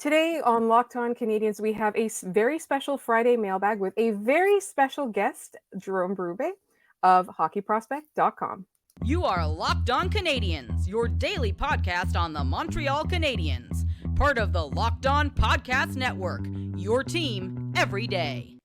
Today on Locked On Canadiens, we have a very special Friday mailbag with a very special guest, Jerome Berube of hockeyprospect.com. You are Locked On Canadiens, your daily podcast on the Montreal Canadiens, part of the Locked On Podcast Network, your team every day.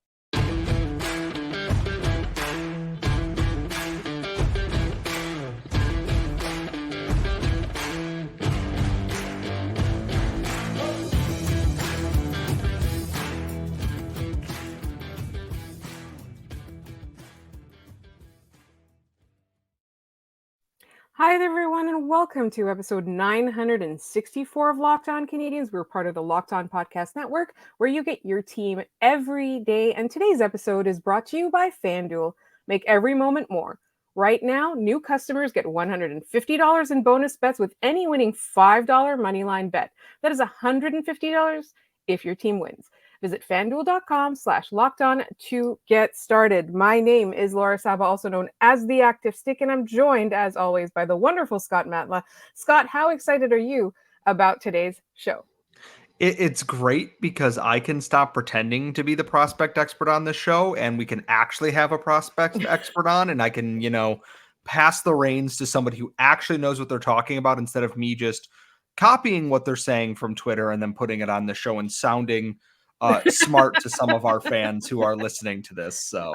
Hi there, everyone, and welcome to episode 964 of Locked On Canadiens. We're part of the Locked On Podcast Network, where you get your team every day. And today's episode is brought to you by FanDuel. Make every moment more. Right now, new customers get $150 in bonus bets with any winning $5 moneyline bet. That is $150 if your team wins. Visit fanduel.com/lockedon to get started. My name is Laura Saba, also known as The Active Stick, and I'm joined, as always, by the wonderful Scott Matla. Scott, how excited are you about today's show? It's great because I can stop pretending to be the prospect expert on this show, and we can actually have a prospect expert on, and I can, pass the reins to somebody who actually knows what they're talking about instead of me just copying what they're saying from Twitter and then putting it on the show and sounding smart to some of our fans who are listening to this. So,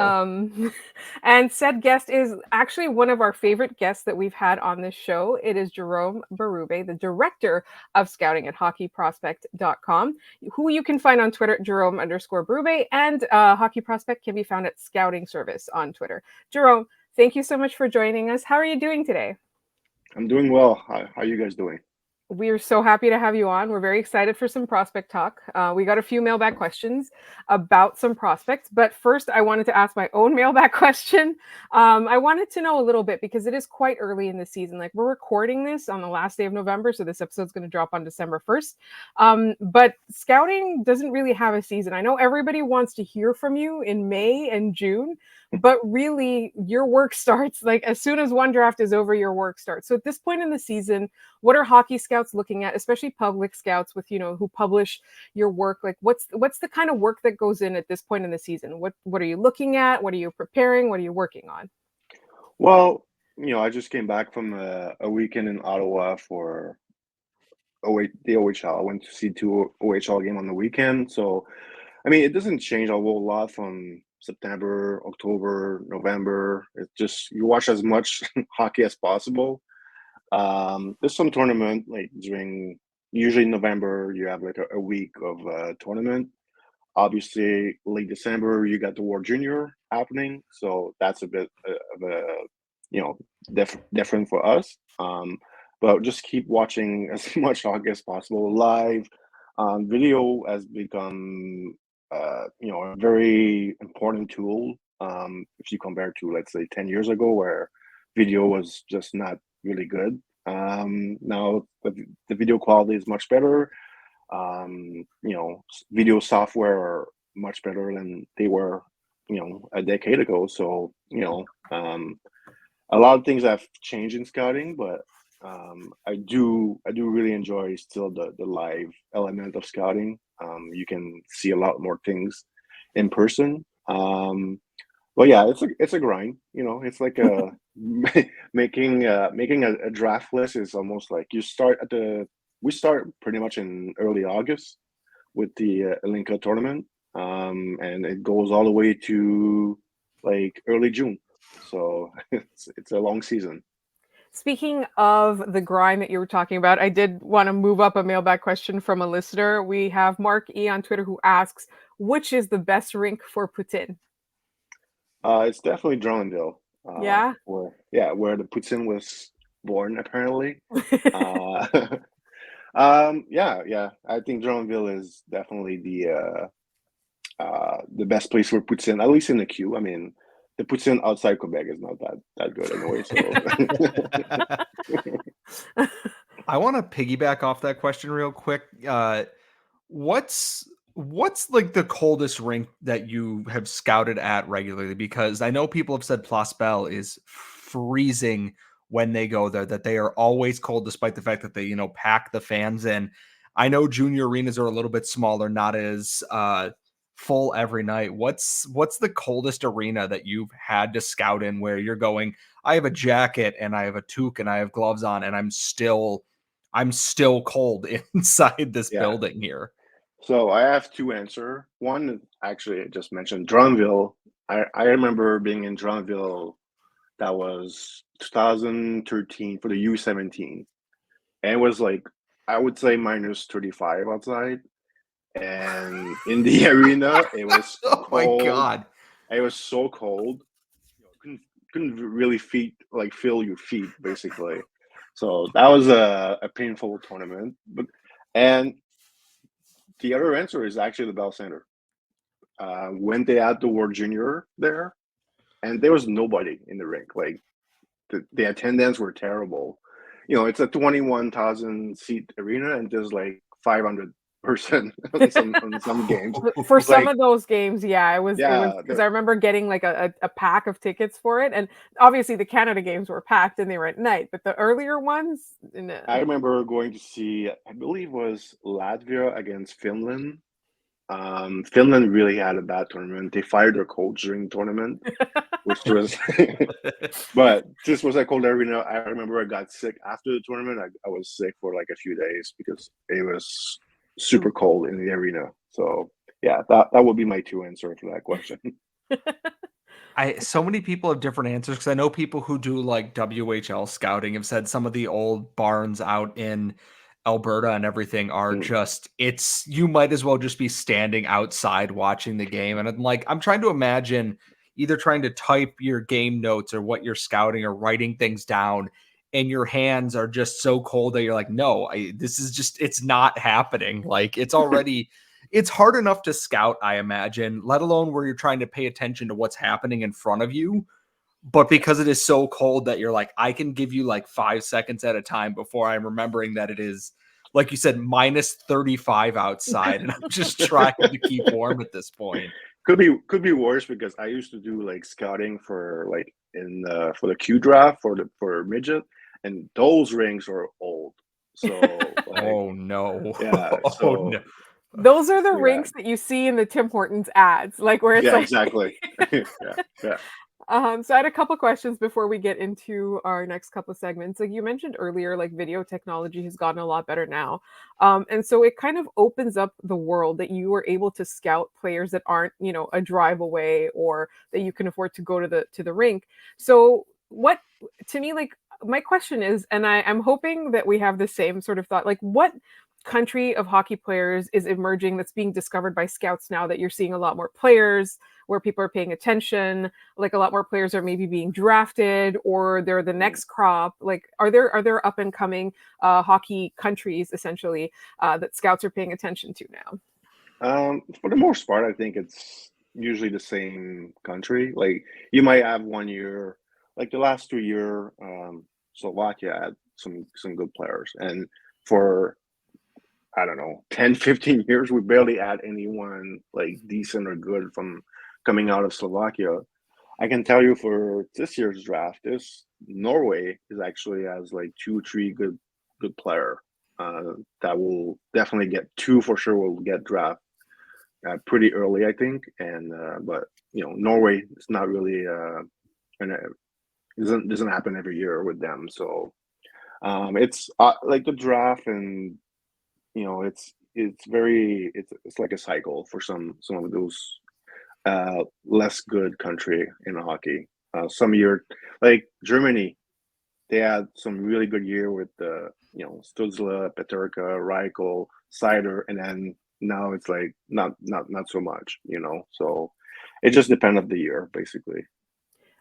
and said guest is actually one of our favorite guests that we've had on this show. It is Jerome Berube, the director of scouting at hockeyprospect.com, who you can find on Twitter at Jerome_Berube, and Hockey Prospect can be found at Scouting Service on Twitter. Jerome, thank you so much for joining us. How are you doing today? I'm doing well. How are you guys doing? We are so happy to have you on. We're very excited for some prospect talk. We got a few mailbag questions about some prospects, but first I wanted to ask my own mailbag question. I wanted to know a little bit because it is quite early in the season. Like, we're recording this on the last day of November, so this episode's going to drop on December 1st. But scouting doesn't really have a season. I know everybody wants to hear from you in May and June, but really your work starts like as soon as one draft is over, your work starts. So at this point in the season, what are hockey scouts looking at, especially public scouts with, who publish your work? Like, what's the kind of work that goes in at this point in the season? What are you looking at? What are you preparing? What are you working on? Well, I just came back from a weekend in Ottawa for the OHL. I went to see two OHL game on the weekend. So, it doesn't change a whole lot from September, October, November. It's just you watch as much hockey as possible. There's some tournament like usually November you have like a week of tournament. Obviously, late December you got the World Junior happening, so that's a bit of a different for us. But just keep watching as much hockey as possible. Live video has become a very important tool. If you compare to, let's say, 10 years ago, where video was just not really good. Now the video quality is much better. Video software are much better than they were, a decade ago. So, a lot of things have changed in scouting, but I do really enjoy still the live element of scouting. You can see a lot more things in person. But yeah, it's a grind. It's like making a draft list is almost like we start pretty much in early August with the Linka tournament, and it goes all the way to like early June. So it's a long season. Speaking of the grind that you were talking about, I did want to move up a mailbag question from a listener. We have Mark E on Twitter who asks, which is the best rink for Putin? It's definitely Dronnville. Yeah? Where the Putin was born, apparently. Yeah. I think Dronnville is definitely the best place for Putin, at least in the queue. The Putin outside Quebec is not that good anyway. So I want to piggyback off that question real quick. What's like the coldest rink that you have scouted at regularly? Because I know people have said Place Belle is freezing when they go there, that they are always cold despite the fact that they, pack the fans in. I know junior arenas are a little bit smaller, not as full every night. What's the coldest arena that you've had to scout in where you're going, I have a jacket and I have a toque and I have gloves on and I'm still cold inside this building here? So I have two answers. One, actually, I just mentioned Drummondville. I remember being in Drummondville. That was 2013 for the U17. And it was like, I would say minus 35 outside. And in the arena, it was Oh my cold. God. It was so cold. Couldn't really feel your feet, basically. So that was a painful tournament. And the other answer is actually the Bell Center. When they had the World Junior there, and there was nobody in the rink. Like the attendance were terrible. It's a 21,000 seat arena, and there's like 500 person on some games. For It's some like, of those games, yeah, it was because I remember getting like a pack of tickets for it, and obviously the Canada games were packed and they were at night, but the earlier ones, no. I remember going to see, I believe it was Latvia against Finland. Finland really had a bad tournament. They fired their coach during the tournament, which was but this was a cold arena. I remember I got sick after the tournament. I was sick for like a few days because it was super cold in the arena. So yeah, that would be my two answers for that question. So many people have different answers because I know people who do like WHL scouting have said some of the old barns out in Alberta and everything are just, you might as well just be standing outside watching the game. And I'm trying to imagine either trying to type your game notes or what you're scouting or writing things down, and your hands are just so cold that you're like, no, this is just, it's not happening. Like it's already, it's hard enough to scout, I imagine, let alone where you're trying to pay attention to what's happening in front of you. But because it is so cold that you're like, I can give you like 5 seconds at a time before I'm remembering that it is, like you said, minus 35 outside. And I'm just trying to keep warm at this point. Could be worse because I used to do like scouting for like for the Q draft for midget, and those rings are old. So like, oh no. Yeah. Oh no. Those are the rinks that you see in the Tim Hortons ads, like where it's like exactly. yeah. So I had a couple questions before we get into our next couple of segments. Like you mentioned earlier, like video technology has gotten a lot better now. And so it kind of opens up the world that you are able to scout players that aren't, a drive away, or that you can afford to go to the rink. So to me, like my question is, and I'm hoping that we have the same sort of thought, like what country of hockey players is emerging that's being discovered by scouts now that you're seeing a lot more players where people are paying attention, like a lot more players are maybe being drafted, or they're the next crop? Like are there up and coming hockey countries essentially that scouts are paying attention to now? For the most part, I think it's usually the same country. Like you might have 1 year, like the last 2 year, Slovakia had some good players, and for I don't know, 10, 15 years, we barely had anyone like decent or good from coming out of Slovakia. I can tell you for this year's draft, Norway is actually has like 2, 3 good player that will definitely get 2 for sure will get draft pretty early, I think. And but Norway is not really and it doesn't happen every year with them. So it's like the draft, and it's like a cycle for some of those less good country in hockey. Some year, like Germany, they had some really good year with Stutzla, Peterka, Reichel, Seider, and then now it's like not so much. So it just depends on the year, basically.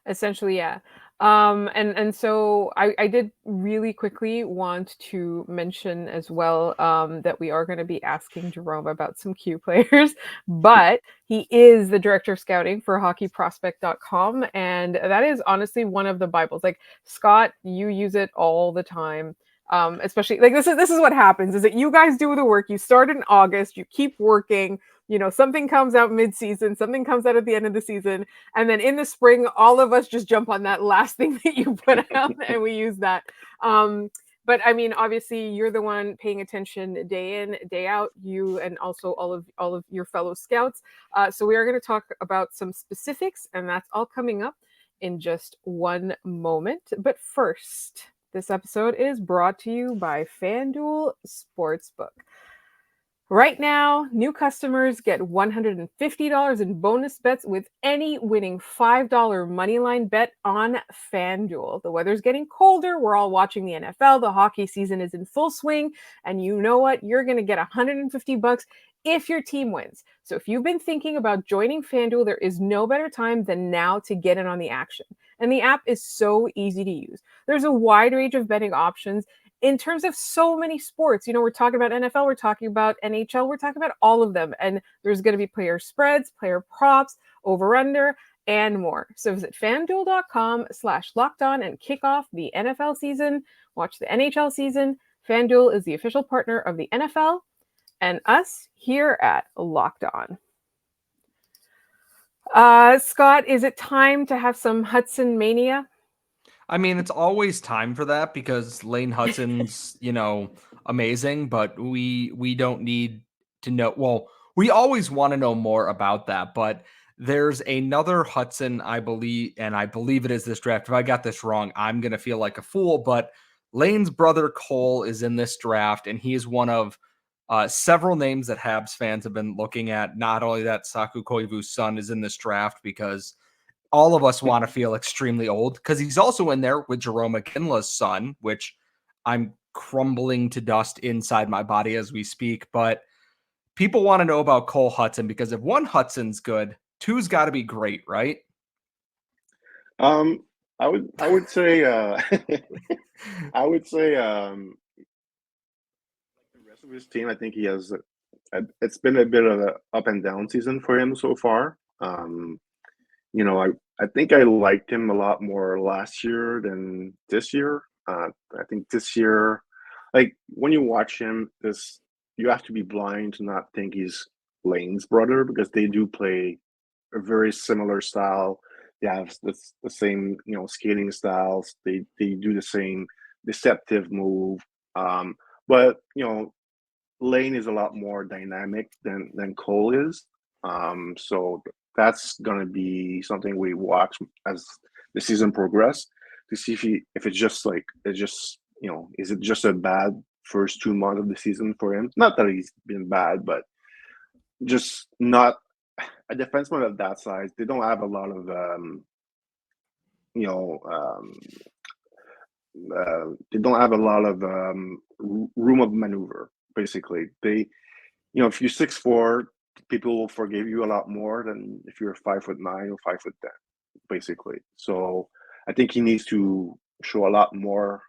Essentially, yeah. And so I did really quickly want to mention as well that we are going to be asking Jerome about some Q players, but he is the director of scouting for hockeyprospect.com, and that is honestly one of the Bibles. Like Scott, you use it all the time. Especially like this is what happens is that you guys do the work. You start in August, you keep working, something comes out mid-season, something comes out at the end of the season, and then in the spring, all of us just jump on that last thing that you put out and we use that. But I mean, obviously, you're the one paying attention day in, day out. You and also all of your fellow scouts. So we are going to talk about some specifics, and that's all coming up in just one moment. But first, this episode is brought to you by FanDuel Sportsbook. Right now, new customers get $150 in bonus bets with any winning $5 moneyline bet on FanDuel. The weather's getting colder. We're all watching the NFL. The hockey season is in full swing. And you know what? You're going to get $150 if your team wins. So if you've been thinking about joining FanDuel, there is no better time than now to get in on the action. And the app is so easy to use. There's a wide range of betting options in terms of so many sports. You know, we're talking about NFL, we're talking about NHL, we're talking about all of them. And there's going to be player spreads, player props, over under, and more. So visit fanduel.com/lockedon and kick off the NFL season. Watch the NHL season. FanDuel is the official partner of the NFL and us here at Locked On. Scott, is it time to have some Hutson mania? I mean, it's always time for that because Lane Hutson's, amazing, but we don't need to know. Well, we always want to know more about that, but there's another Hutson, I believe it is this draft. If I got this wrong, I'm going to feel like a fool, but Lane's brother Cole is in this draft, and he is one of several names that Habs fans have been looking at. Not only that, Saku Koivu's son is in this draft because all of us want to feel extremely old because he's also in there with Jerome McKinley's son, which I'm crumbling to dust inside my body as we speak. But people want to know about Cole Hutson because if one Hutson's good, two's got to be great, right? I would say I would say the rest of his team. I think he has. It's been a bit of an up and down season for him so far. I think I liked him a lot more last year than this year. I think this year, like when you watch him, you have to be blind to not think he's Lane's brother because they do play a very similar style. They have the same, skating styles. They do the same deceptive move. But Lane is a lot more dynamic than Cole is. So that's gonna be something we watch as the season progresses to see if it's just is it just a bad first 2 months of the season for him? Not that he's been bad, but just not a defenseman of that size. They don't have a lot of they don't have a lot of room of maneuver. Basically, if you're 6'4", people will forgive you a lot more than if you're 5'9" or 5'10", basically. So I think he needs to show a lot more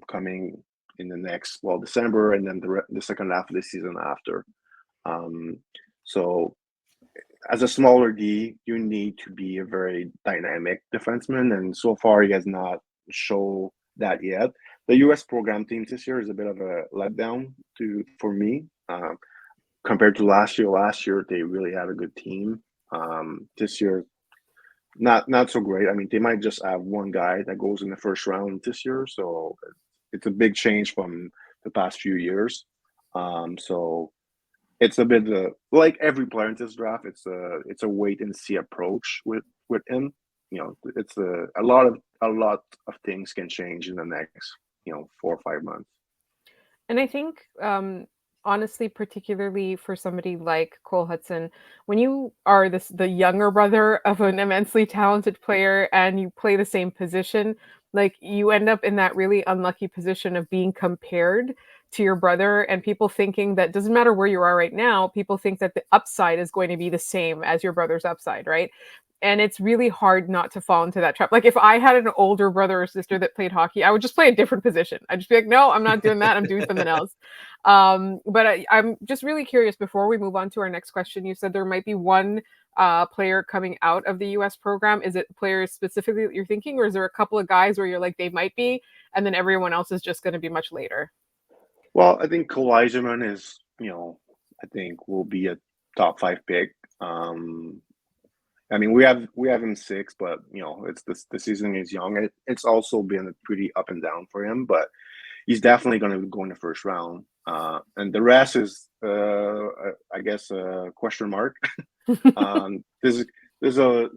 coming in the next December and then the second half of the season after. So as a smaller D, you need to be a very dynamic defenseman, and so far he has not shown that yet. The U.S. program team this year is a bit of a letdown for me. Compared to last year. Last year, they really had a good team. This year, not so great. I mean, they might just have one guy that goes in the first round this year, so it's a big change from the past few years. So it's a bit like every player in this draft. It's a wait and see approach with him. It's a lot of things can change in the next 4 or 5 months. And I think honestly, particularly for somebody like Cole Hutson, when you are the younger brother of an immensely talented player and you play the same position, like you end up in that really unlucky position of being compared to your brother and people thinking that doesn't matter where you are right now, people think that the upside is going to be the same as your brother's upside, right? And it's really hard not to fall into that trap. Like if I had an older brother or sister that played hockey, I would just play a different position. I'd just be like, no, I'm not doing that. I'm doing something else. But I'm just really curious before we move on to our next question. You said there might be one player coming out of the U.S. program. Is it players specifically that you're thinking, or is there a couple of guys where you're like, they might be, and then everyone else is just going to be much later? Well, I think Cole Eiserman is, I think will be a top 5 pick. I mean, we have him 6, but it's the season is young. It's also been pretty up and down for him, but he's definitely going to go in the first round. And the rest is, I guess, a question mark. There's a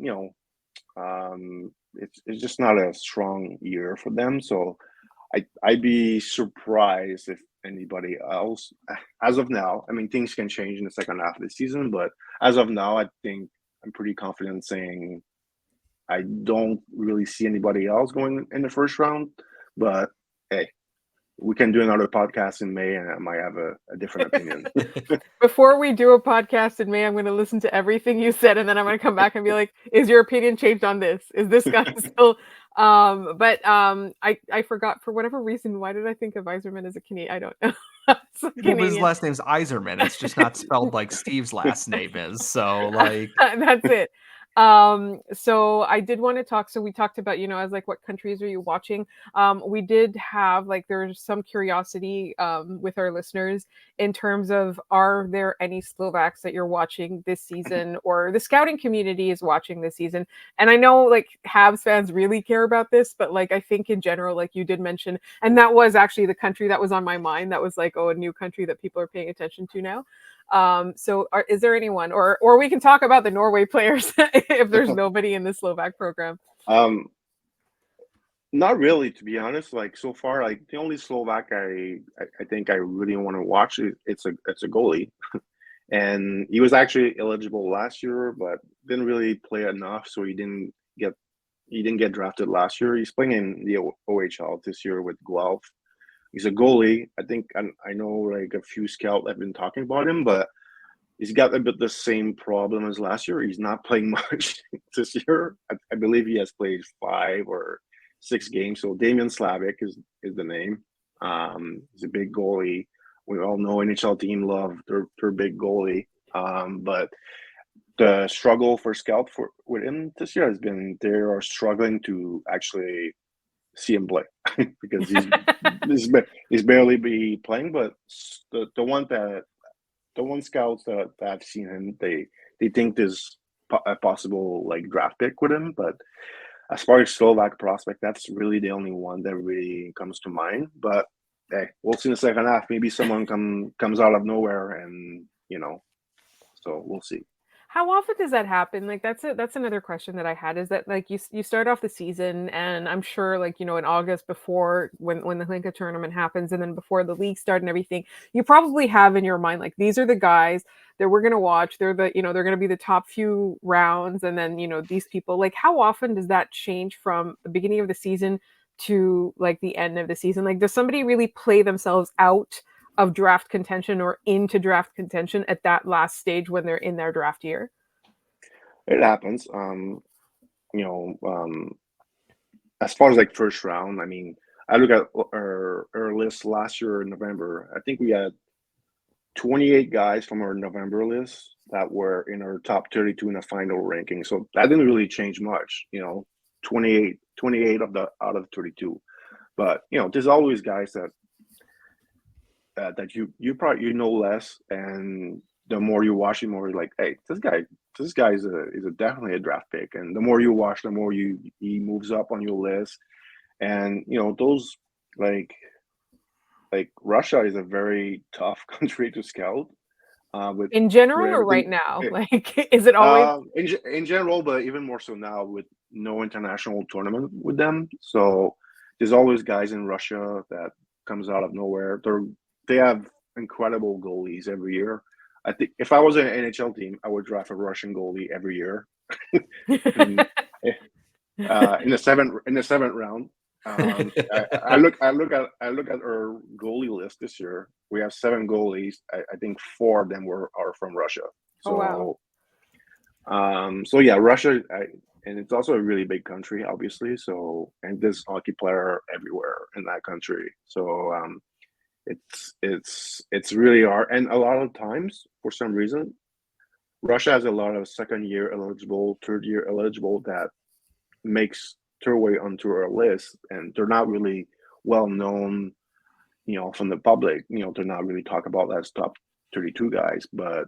it's just not a strong year for them. So I'd be surprised if anybody else, as of now. I mean, things can change in the second half of the season, but as of now, I think I'm pretty confident saying I don't really see anybody else going in the first round. But hey, we can do another podcast in May, and I might have a different opinion. Before we do a podcast in May, I'm going to listen to everything you said, and then I'm going to come back and be like, "Is your opinion changed on this? Is this guy still?" I forgot for whatever reason. Why did I think of Iserman as a Canadian? I don't know. Well, his last name's Iserman. It's just not spelled like Steve's last name is. So like that's it. So I did want to talk. So we talked about, as like, what countries are you watching? We did have, like, there's some curiosity with our listeners in terms of, are there any Slovaks that you're watching this season, or the scouting community is watching this season? And I know, like, Habs fans really care about this, but like, I think in general, like you did mention, and that was actually the country that was on my mind. That was like, oh, a new country that people are paying attention to now. Is there anyone, or we can talk about the Norway players if there's nobody in the Slovak program? Not really, to be honest. Like, so far, like, the only Slovak I think I really want to watch it's a goalie, and he was actually eligible last year, but didn't really play enough, so he didn't get drafted last year. He's playing in the OHL this year with Guelph. He's a goalie. I think I know, like, a few scouts have been talking about him, but he's got a bit the same problem as last year. He's not playing much this year. I believe he has played 5 or 6 games. So Damian Slavic is the name. He's a big goalie. We all know NHL team love their big goalie. But the struggle for scout with him this year has been they are struggling to actually see him play because he's barely be playing. But the one scouts that I've seen him, they think there's a possible, like, draft pick with him. But as far as Slovak prospect, that's really the only one that really comes to mind. But hey, we'll see in the second half. Maybe someone comes out of nowhere, and so we'll see. How often does that happen? Like, that's another question that I had, is that, like, you start off the season, and I'm sure, like, in August, before when the Hlinka tournament happens, and then before the league start and everything, you probably have in your mind, like, these are the guys that we're going to watch. They're they're going to be the top few rounds, and then these people. Like, how often does that change from the beginning of the season to, like, the end of the season? Like, does somebody really play themselves out of draft contention or into draft contention at that last stage when they're in their draft year? It happens. As far as, like, first round, I mean, I look at our list last year in November. I think we had 28 guys from our November list that were in our top 32 in the final ranking. So that didn't really change much, 28 out of 32. But there's always guys that you probably less, and the more you watch, the more you're like, hey, this guy is definitely a draft pick. And the more you watch, the more he moves up on your list. And those, like Russia is a very tough country to scout. In general, or right now? Like, is it always in general, but even more so now with no international tournament with them. So there's always guys in Russia that comes out of nowhere. They have incredible goalies every year. I think if I was an NHL team, I would draft a Russian goalie every year. in the seventh round. I look at our goalie list this year. We have 7 goalies. I think 4 of them are from Russia. So, so yeah, Russia, and it's also a really big country, obviously. So, and there's hockey player everywhere in that country. So, it's really hard. And a lot of times, for some reason, Russia has a lot of second-year eligible, third-year eligible that makes their way onto our list, and they're not really well known, from the public. They're not really talked about as top 32 guys, but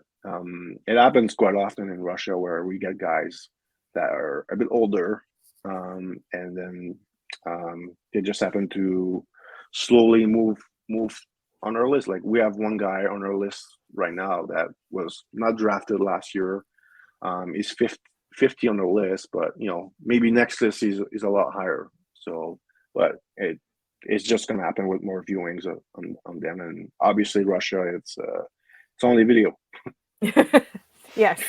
it happens quite often in Russia where we get guys that are a bit older, and then they just happen to slowly move on our list. Like we have one guy on our list right now that was not drafted last year. He's 50 on the list, but maybe next list is a lot higher. So, but it's just gonna happen with more viewings on them, and obviously Russia, it's only video. Yes,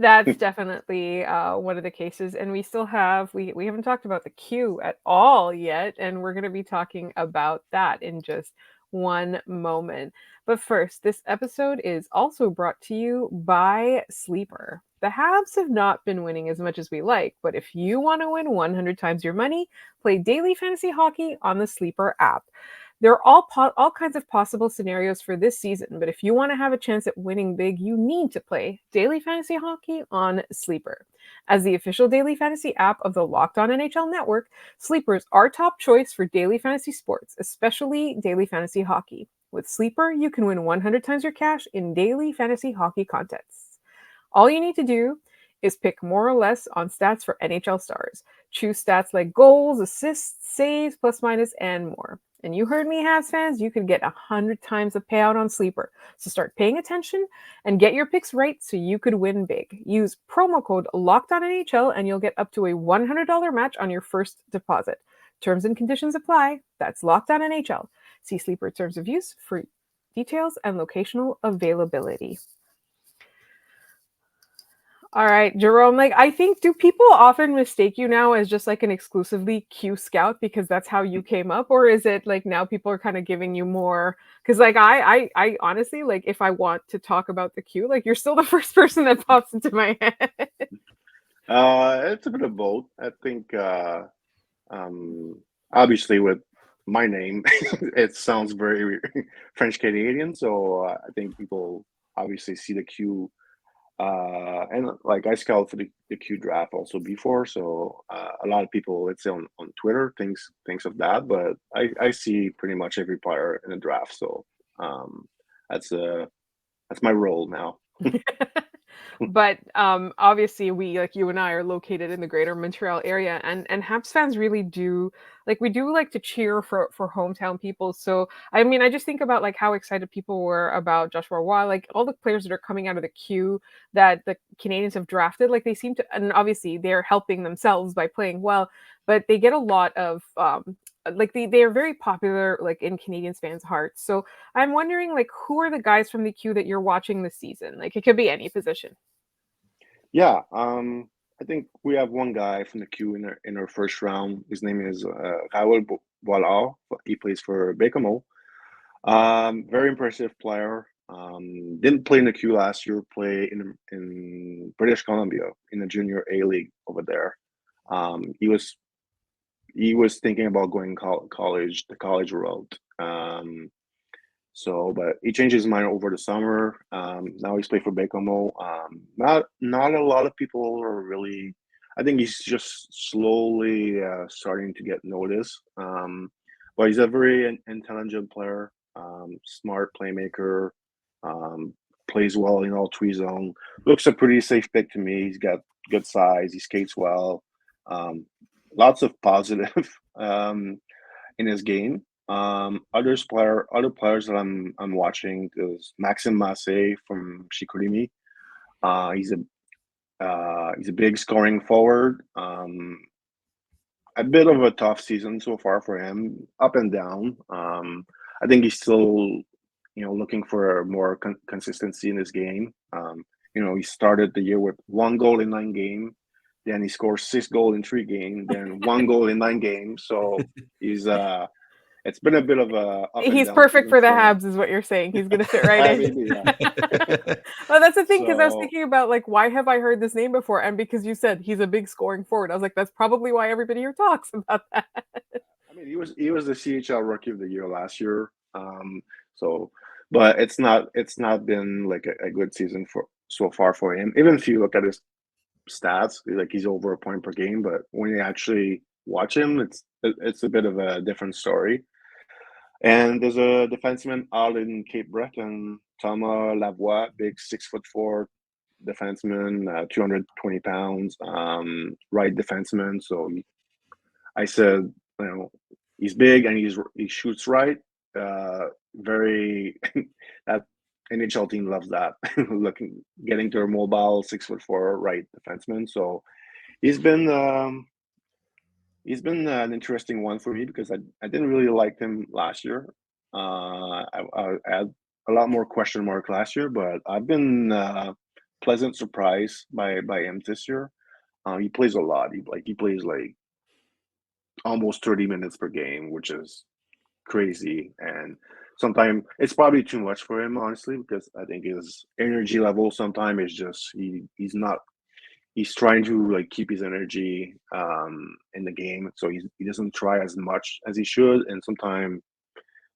that's definitely one of the cases. And we still have, we haven't talked about the Q at all yet. And we're going to be talking about that in just one moment. But first, this episode is also brought to you by Sleeper. The Habs have not been winning as much as we like, but if you want to win 100 times your money, play daily fantasy hockey on the Sleeper app. There are all kinds of possible scenarios for this season, but if you want to have a chance at winning big, you need to play daily fantasy hockey on Sleeper. As the official daily fantasy app of the Locked On NHL network, Sleeper is our top choice for daily fantasy sports, especially daily fantasy hockey. With Sleeper, you can win 100 times your cash in daily fantasy hockey contests. All you need to do is pick more or less on stats for NHL stars. Choose stats like goals, assists, saves, plus minus, and more. And you heard me, Habs fans, you could get 100 times the payout on Sleeper. So start paying attention and get your picks right so you could win big. Use promo code LOCKEDONNHL and you'll get up to a $100 match on your first deposit. Terms and conditions apply. That's LOCKEDONNHL. See Sleeper terms of use for details and locational availability. All right, Jerome, I think, do people often mistake you now as just an exclusively Q scout because that's how you came up? Or is it now people are kind of giving you more? Because I honestly, if I want to talk about the Q, you're still the first person that pops into my head. It's a bit of both. I think, obviously with my name, it sounds very French Canadian. So I think people obviously see the Q. And I scouted for the Q draft also before, so a lot of people, let's say on Twitter, thinks of that, but I see pretty much every player in the draft, so that's my role now. But obviously we, you and I, are located in the greater Montreal area, and Habs fans really do we do like to cheer for hometown people. So I mean, I just think about how excited people were about Joshua Roy, all the players that are coming out of the queue that the Canadians have drafted, they seem to, and obviously they're helping themselves by playing well, but they get a lot of they are very popular in Canadians fans' hearts. So I'm wondering who are the guys from the queue that you're watching this season? It could be any position. Yeah, I think we have one guy from the queue in our first round. His name is Raoul Boilard. He plays for Bécomo. Very impressive player. Didn't play in the queue last year. Play in British Columbia in the junior A league over there. He was thinking about going college, the college route. But he changed his mind over the summer. Now he's playing for Bécomo. Not a lot of people are really. I think he's just slowly starting to get noticed. But he's a very intelligent player, smart playmaker, plays well in all three zones. Looks a pretty safe pick to me. He's got good size. He skates well. Lots of positive in his game. Other players that I'm watching is Maxime Massé from Chicoutimi. He's a big scoring forward. A bit of a tough season so far for him, up and down. I think he's still, looking for more consistency in his game. He started the year with 1 goal in 9 games. Then he scores 6 goals in 3 games. Then 1 goal in 9 games. So he's it's been a bit of a. He's perfect for the Habs, is what you're saying. He's going to fit right in. Maybe, yeah. Well, that's the thing, because I was thinking about why have I heard this name before? And because you said he's a big scoring forward, I was like, that's probably why everybody here talks about that. I mean, he was the CHL Rookie of the Year last year. But it's not been a good season so far for him. Even if you look at his stats, he's over a point per game. But when you actually watch him, it's a bit of a different story. And there's a defenseman out in Cape Breton, Thomas Lavoie, big 6'4" defenseman, 220 pounds, right defenseman. So I said, he's big and he shoots right. Very that NHL team loves that. Getting to a mobile 6'4" right defenseman. So he's been an interesting one for me because I didn't really like him last year. I had a lot more question mark last year, but I've been pleasant surprised by him this year. He plays a lot. He plays like almost 30 minutes per game, which is crazy. And sometimes it's probably too much for him, honestly, because I think his energy level sometimes is just he's trying to like keep his energy in the game, so he doesn't try as much as he should. And sometimes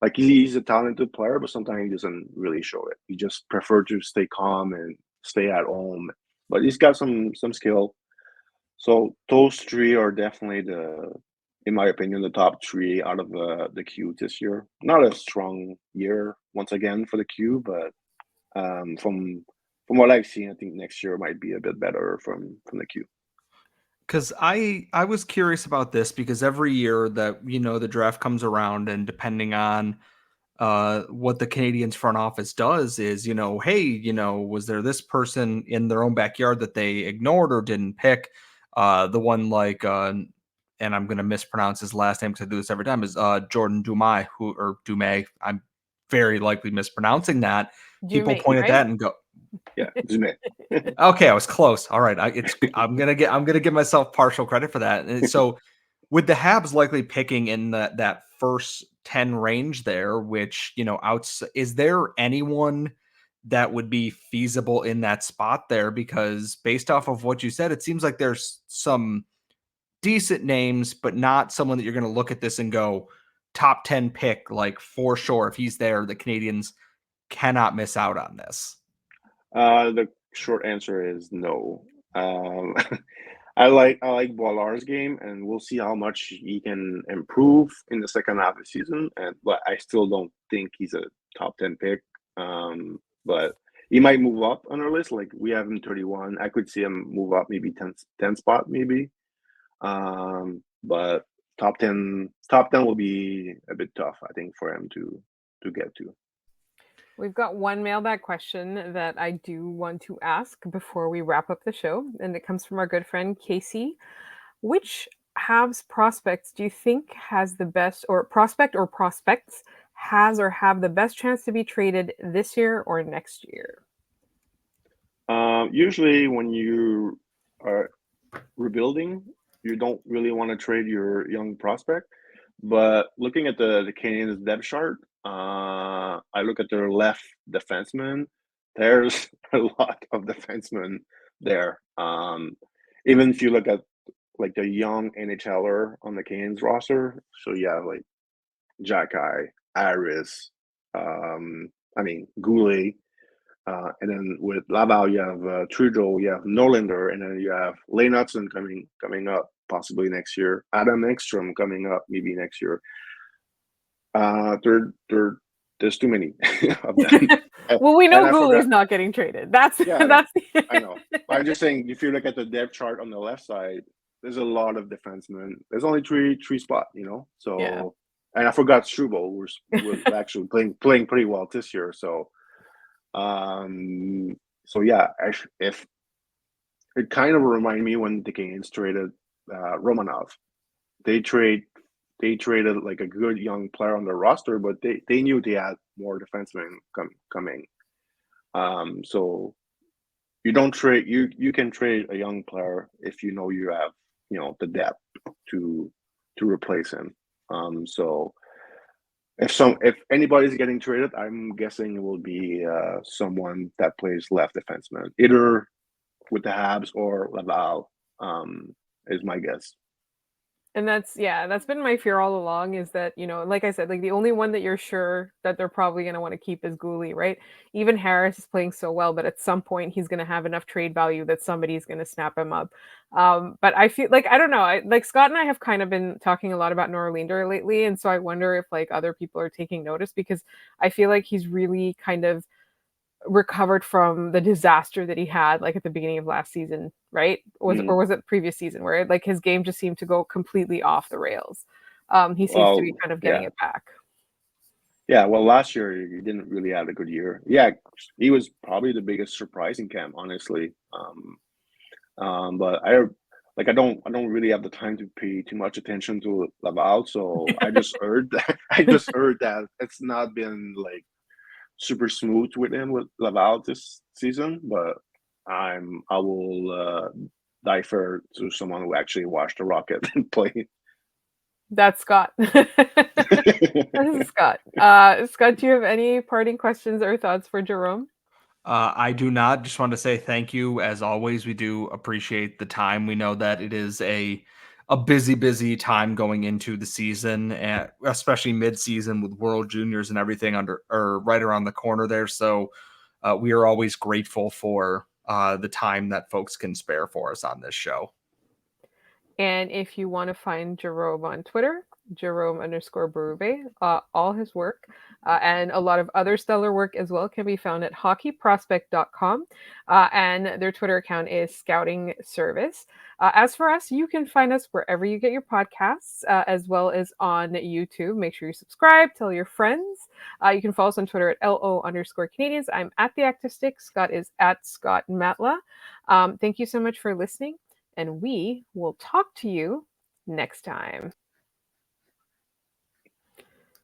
like he's a talented player, but sometimes he doesn't really show it. He just prefer to stay calm and stay at home. But he's got some skill. So those three are definitely in my opinion, the top three out of the Q this year. Not a strong year once again for the Q, but from what I've seen, I think next year might be a bit better from the Q. Because I was curious about this because every year that the draft comes around, and depending on what the Canadiens front office does is, hey, was there this person in their own backyard that they ignored or didn't pick? The one like, and I'm going to mispronounce his last name because I do this every time, is Jordan Dumais, Dumais. I'm very likely mispronouncing that. People Dumais, point at right? that and go, yeah, Dumais. Okay, I was close. All right, I'm gonna give myself partial credit for that. And so, with the Habs likely picking in that first 10 range there, which is there anyone that would be feasible in that spot there? Because based off of what you said, it seems like there's some decent names, but not someone that you're going to look at this and go top 10 pick, like for sure. If he's there, the Canadiens cannot miss out on this. The short answer is no. Um, I like Boilard's game, and we'll see how much he can improve in the second half of the season. But I still don't think he's a top 10 pick. But he might move up on our list. Like we have him 31. I could see him move up maybe 10 spot maybe. But top 10 will be a bit tough, I think, for him to get to. We've got one mailbag question that I do want to ask before we wrap up the show, and it comes from our good friend Casey. Which Habs prospects do you think has the best, or prospects has or have the best chance to be traded this year or next year? Usually when you are rebuilding, you don't really want to trade your young prospect. But looking at the Canadiens depth chart, I look at their left defenseman. There's a lot of defensemen there. Even if you look at like the young NHLer on the Canadiens roster, so you have like Jacky, Harris, Goulet, and then with Laval you have Trudeau, you have Norlinder, and then you have Lane Hutson coming up possibly next year. Adam Ekstrom coming up maybe next year. There's too many of them. Well, we know Goulet's not getting traded. That's I know. I'm just saying, if you look at the depth chart on the left side, there's a lot of defensemen. There's only three spots, So, yeah. And I forgot Struble was actually playing pretty well this year. So, yeah, if it kind of reminded me when the Canadiens traded Romanov, they traded like a good young player on the roster, but they knew they had more defensemen coming. So you don't trade. You can trade a young player if you know you have the depth to replace him. So if anybody's getting traded, I'm guessing it will be someone that plays left defenseman, either with the Habs or Laval. Is my guess. And that's been my fear all along, is that, like I said, like the only one that you're sure that they're probably going to want to keep is Goulet, right? Even Harris is playing so well, but at some point he's going to have enough trade value that somebody's going to snap him up. But I feel like, I don't know, like Scott and I have kind of been talking a lot about Norlinder lately. And so I wonder if like other people are taking notice, because I feel like he's really kind of recovered from the disaster that he had like at the beginning of last season, right? Or was it previous season where like his game just seemed to go completely off the rails? he seems to be Well, kind of getting yeah. it back. Yeah, well, last year he didn't really have a good year. Yeah, he was probably the biggest surprise in camp, honestly. But I don't really have the time to pay too much attention to Laval, so I just heard that I just heard that it's not been like super smooth with him with Laval this season. But I will defer to someone who actually watched the Rocket play. That's Scott. This is Scott. Scott, do you have any parting questions or thoughts for Jerome? I do not. Just want to say thank you as always. We do appreciate the time. We know that it is a busy time going into the season, and especially mid-season with World Juniors and everything under or right around the corner there. So we are always grateful for the time that folks can spare for us on this show. And if you want to find Jerome on Twitter, Jerome_Berube, all his work and a lot of other stellar work as well can be found at hockeyprospect.com. And their Twitter account is Scouting Service. As for us, you can find us wherever you get your podcasts, as well as on YouTube. Make sure you subscribe, tell your friends. You can follow us on Twitter at LO_Canadiens. I'm at The Active Stick. Scott is at Scott Matla. Thank you so much for listening, and we will talk to you next time.